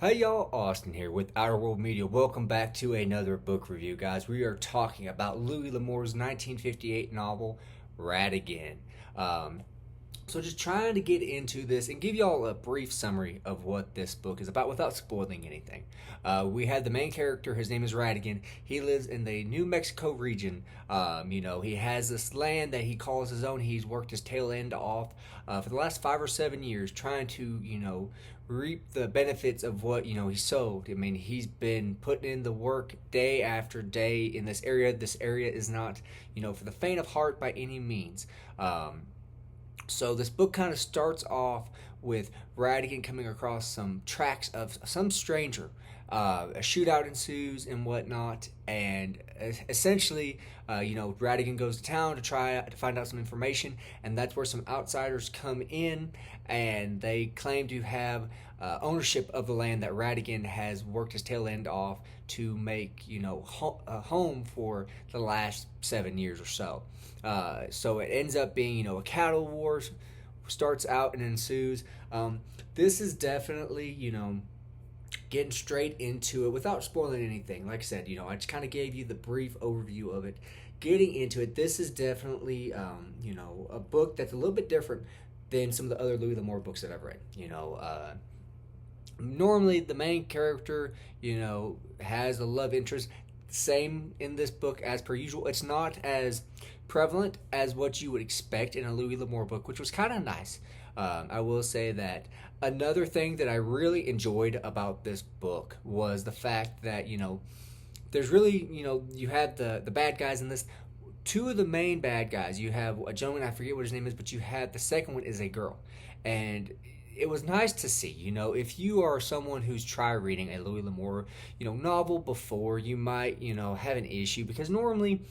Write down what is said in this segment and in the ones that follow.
Hey y'all, Austin here with Outer World Media. Welcome back to another book review, guys. We are talking about Louis L'Amour's 1958 novel, Radigan. Um, so just trying to get into this and give y'all a brief summary of what this book is about without spoiling anything. We have the main character, his name is Radigan. He lives in the New Mexico region. He has this land that he calls his own. He's worked his tail end off for the last 5 or 7 years trying to, reap the benefits of what, he sowed. I mean, he's been putting in the work day after day in this area. This area is not, for the faint of heart by any means. So this book kind of starts off with Radigan coming across some tracks of some stranger. A shootout ensues and whatnot, and essentially, Radigan goes to town to try to find out some information, and that's where some outsiders come in, and they claim to have ownership of the land that Radigan has worked his tail end off to make, a home for the last 7 years or so. So it ends up being, a cattle war starts out and ensues. This is definitely, getting straight into it without spoiling anything. Like I said, I just kind of gave you the brief overview of it. Getting into it, this is definitely, a book that's a little bit different than some of the other Louis L'Amour books that I've read. Normally the main character, has a love interest. Same in this book as per usual. It's not as prevalent as what you would expect in a Louis L'Amour book, which was kind of nice. I will say that another thing that I really enjoyed about this book was the fact that, there's really, you have the bad guys in this. Two of the main bad guys, you have a gentleman, I forget what his name is, but you have the second one is a girl. And it was nice to see, if you are someone who's tried reading a Louis L'Amour, novel before, you might, have an issue because normally,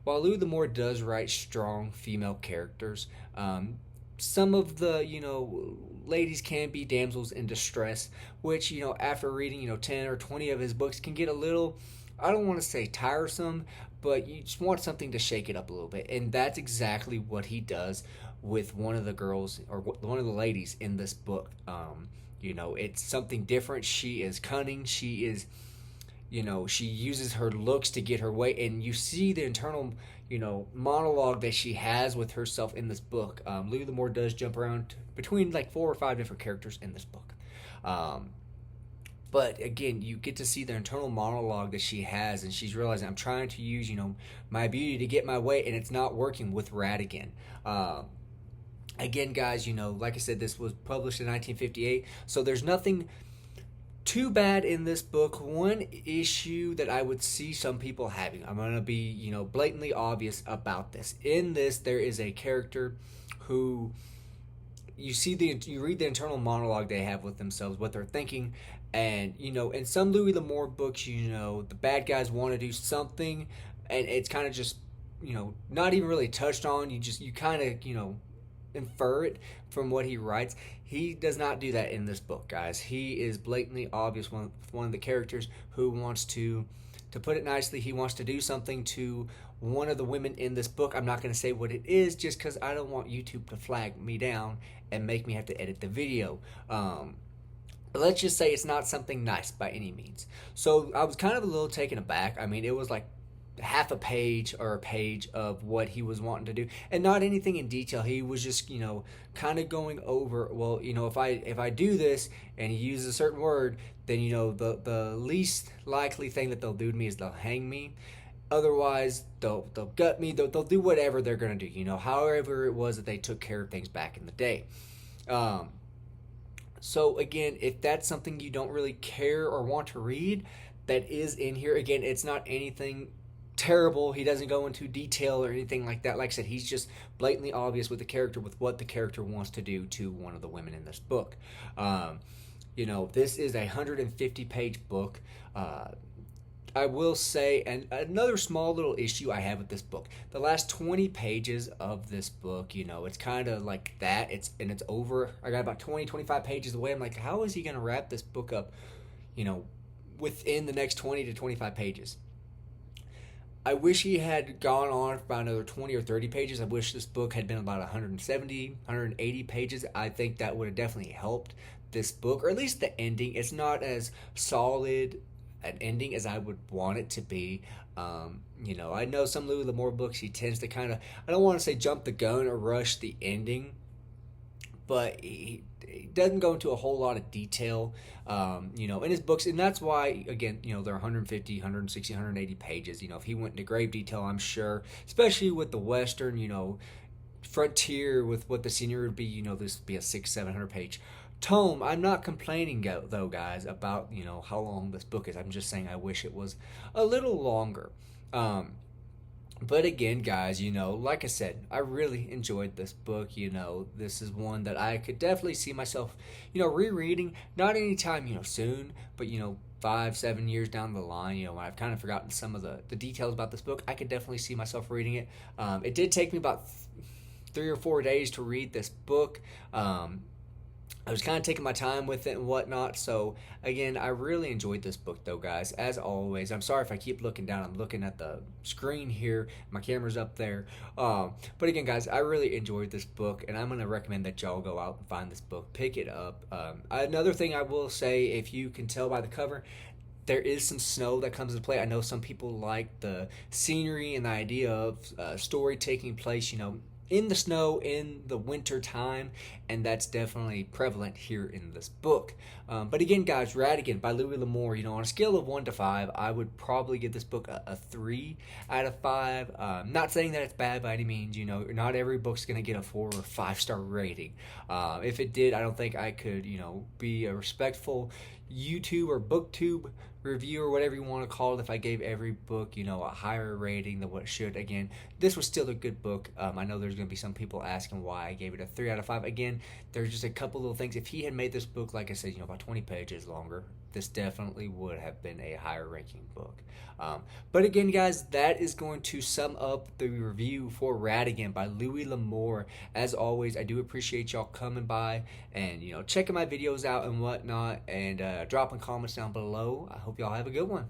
while Louis L'Amour does write strong female characters, some of the, ladies can be damsels in distress, which, after reading, 10 or 20 of his books can get a little, I don't want to say tiresome, but you just want something to shake it up a little bit. And that's exactly what he does with one of the girls or one of the ladies in this book. It's something different. She is cunning. She is, she uses her looks to get her way. And you see the internal, monologue that she has with herself in this book. Louis L'Amour does jump around between like 4 or 5 different characters in this book. But again, you get to see the internal monologue that she has, and she's realizing I'm trying to use, my beauty to get my way, and it's not working with Radigan. Again, guys, like I said, this was published in 1958, so there's nothing too bad in this book. One issue that I would see some people having, I'm going to be, blatantly obvious about this. In this, there is a character who you read the internal monologue they have with themselves, what they're thinking, and in some Louis L'Amour books, the bad guys want to do something, and it's kind of just not even really touched on. You kind of infer it from what he writes. He does not do that in this book, guys. He is blatantly obvious one of the characters who wants to put it nicely, he wants to do something to one of the women in this book. I'm not going to say what it is just because I don't want YouTube to flag me down and make me have to edit the video. But let's just say it's not something nice by any means. So I was kind of a little taken aback. I mean, it was like half a page or a page of what he was wanting to do, and not anything in detail. He was just kind of going over, well, if I do this and he uses a certain word, then the least likely thing that they'll do to me is they'll hang me. Otherwise, they'll gut me. They'll do whatever they're gonna do. However it was that they took care of things back in the day. So again, if that's something you don't really care or want to read, that is in here. Again, it's not anything terrible. He doesn't go into detail or anything like that. Like I said, he's just blatantly obvious with the character, with what the character wants to do to one of the women in this book. This is a 150-page book. I will say, and another small little issue I have with this book, the last 20 pages of this book, it's kind of like that. It's over. I got about 20, 25 pages away. I'm like, how is he going to wrap this book up, within the next 20 to 25 pages? I wish he had gone on for about another 20 or 30 pages. I wish this book had been about 170, 180 pages. I think that would have definitely helped this book, or at least the ending. It's not as solid an ending as I would want it to be. I know some Louis L'Amour books, he tends to kind of, I don't want to say jump the gun or rush the ending, but he doesn't go into a whole lot of detail, in his books. And that's why, again, they're 150, 160, 180 pages. If he went into grave detail, I'm sure, especially with the Western, frontier with what the scenery would be, this would be a 600-700 page tome. I'm not complaining though, guys, about how long this book is. I'm just saying I wish it was a little longer. But again, guys, like I said, I really enjoyed this book. This is one that I could definitely see myself, rereading. Not anytime, soon, but 5-7 years down the line, when I've kind of forgotten some of the details about this book, I could definitely see myself reading it. It did take me about 3 or 4 days to read this book. I was kind of taking my time with it and whatnot. So, again, I really enjoyed this book, though, guys. As always, I'm sorry if I keep looking down. I'm looking at the screen here. My camera's up there. But, again, guys, I really enjoyed this book, and I'm going to recommend that y'all go out and find this book. Pick it up. Another thing I will say, if you can tell by the cover, there is some snow that comes into play. I know some people like the scenery and the idea of story taking place, in the snow in the winter time, and that's definitely prevalent here in this book. But again, guys, Radigan by Louis L'Amour, on a scale of 1 to 5, I would probably give this book a 3 out of 5. Not saying that it's bad by any means. Not every book's going to get a 4 or 5-star rating. If it did, I don't think I could, be a respectful YouTube or BookTube review or whatever you want to call it if I gave every book, a higher rating than what it should. Again, this was still a good book. I know there's going to be some people asking why I gave it a 3 out of 5. Again, there's just a couple little things. If he had made this book, like I said, about 20 pages longer, this definitely would have been a higher ranking book. But again, guys, that is going to sum up the review for Radigan by Louis L'Amour. As always, I do appreciate y'all coming by and, checking my videos out and whatnot, and dropping comments down below. I hope y'all have a good one.